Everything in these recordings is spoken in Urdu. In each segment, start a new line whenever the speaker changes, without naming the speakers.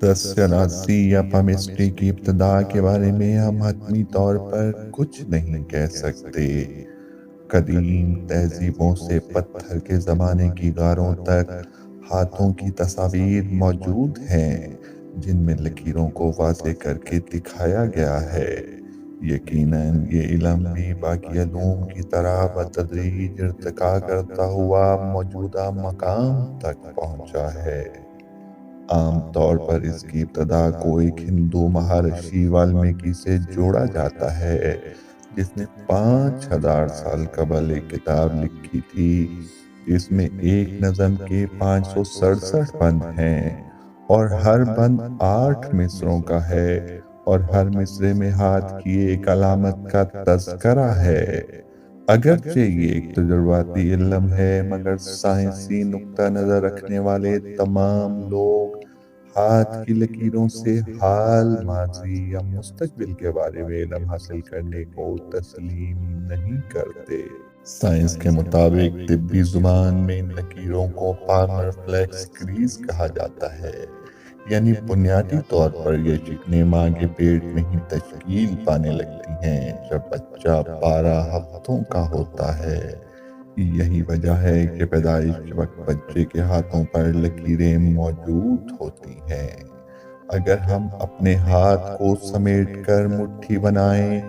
دست شناسی یا پامسٹری کی ابتدا کے بارے میں ہم حتمی طور پر کچھ نہیں کہہ سکتے۔ قدیم تہذیبوں سے پتھر کے زمانے کی غاروں تک ہاتھوں کی تصاویر موجود ہیں جن میں لکیروں کو واضح کر کے دکھایا گیا ہے۔ یقیناً یہ علم بھی باقی علوم کی طرح بتدریج ارتقا کرتا ہوا موجودہ مقام تک پہنچا ہے۔ عام طور پر اس کی ابتدا کو ایک ہندو مہارشی والمیکی سے جوڑا جاتا ہے جس نے 5000 سال قبل ایک کتاب لکھی تھی جس میں ایک نظم کے 567 بند ہیں اور ہر بند 8 مصروں کا ہے اور ہر مصرے میں ہاتھ کی ایک علامت کا تذکرہ ہے۔ اگرچہ یہ ایک تجرباتی علم ہے مگر سائنسی نقطہ نظر رکھنے والے تمام لوگ ہاتھ کی لکیروں سے حال، ماضی یا مستقبل کے بارے میں علم حاصل کرنے کو تسلیم نہیں کرتے۔ سائنس کے مطابق طبی زبان میں ان لکیروں کو پالمر فلیکس کریز کہا جاتا ہے، یعنی بنیادی طور پر یہ شکنیں ماں کے پیٹ میں ہی تشکیل پانے لگتی ہیں جب بچہ 12 ہفتوں کا ہوتا ہے۔ یہی وجہ ہے کہ پیدائش کے وقت بچے کے ہاتھوں پر لکیریں موجود ہوتی ہیں۔ اگر ہم اپنے ہاتھ کو سمیٹ کر مٹھی بنائیں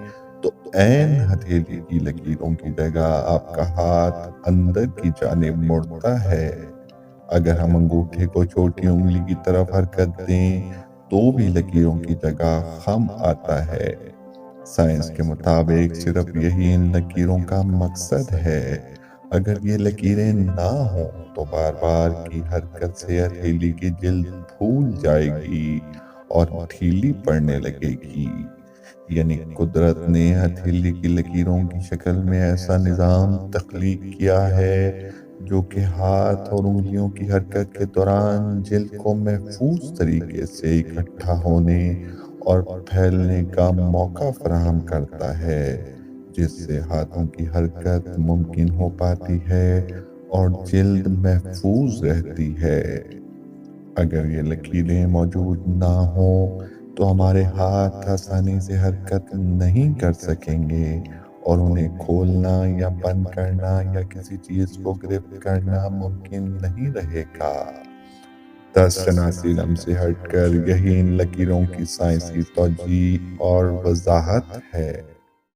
تو عین ہتھیلی کی لکیروں کی جگہ آپ کا ہاتھ اندر کی جانب مڑتا ہے۔ اگر ہم انگوٹھے کو چھوٹی انگلی کی طرف حرکت دیں تو بھی لکیروں کی جگہ خم آتا ہے۔ سائنس کے مطابق صرف یہی ان لکیروں کا مقصد ہے۔ اگر یہ لکیریں نہ ہوں تو بار بار کی حرکت سے ہتھیلی کی جلد پھول جائے گی اور ڈھیلی پڑنے لگے گی۔ یعنی قدرت نے ہتھیلی کی لکیروں کی شکل میں ایسا نظام تخلیق کیا ہے جو کہ ہاتھ اور انگلیوں کی حرکت کے دوران جلد کو محفوظ طریقے سے اکٹھا ہونے اور پھیلنے کا موقع فراہم کرتا ہے، جس سے ہاتھوں کی حرکت ممکن ہو پاتی ہے اور جلد محفوظ رہتی ہے۔ اگر یہ لکیریں موجود نہ ہوں تو ہمارے ہاتھ آسانی سے حرکت نہیں کر سکیں گے اور انہیں کھولنا یا بند کرنا یا کسی چیز کو گرفت کرنا ممکن نہیں رہے گا۔ دست شناسی علم سے ہٹ کر یہی ان لکیروں کی سائنسی توجیہ اور وضاحت ہے۔